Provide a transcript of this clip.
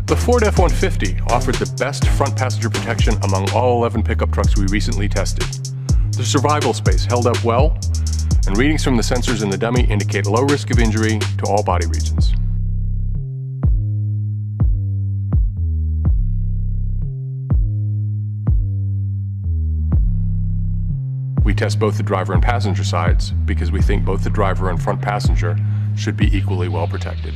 The Ford F-150 offered the best front passenger protection among all 11 pickup trucks we recently tested. The survival space held up well, and readings from the sensors in the dummy indicate low risk of injury to all body regions. We test both the driver and passenger sides because we think both the driver and front passenger should be equally well protected.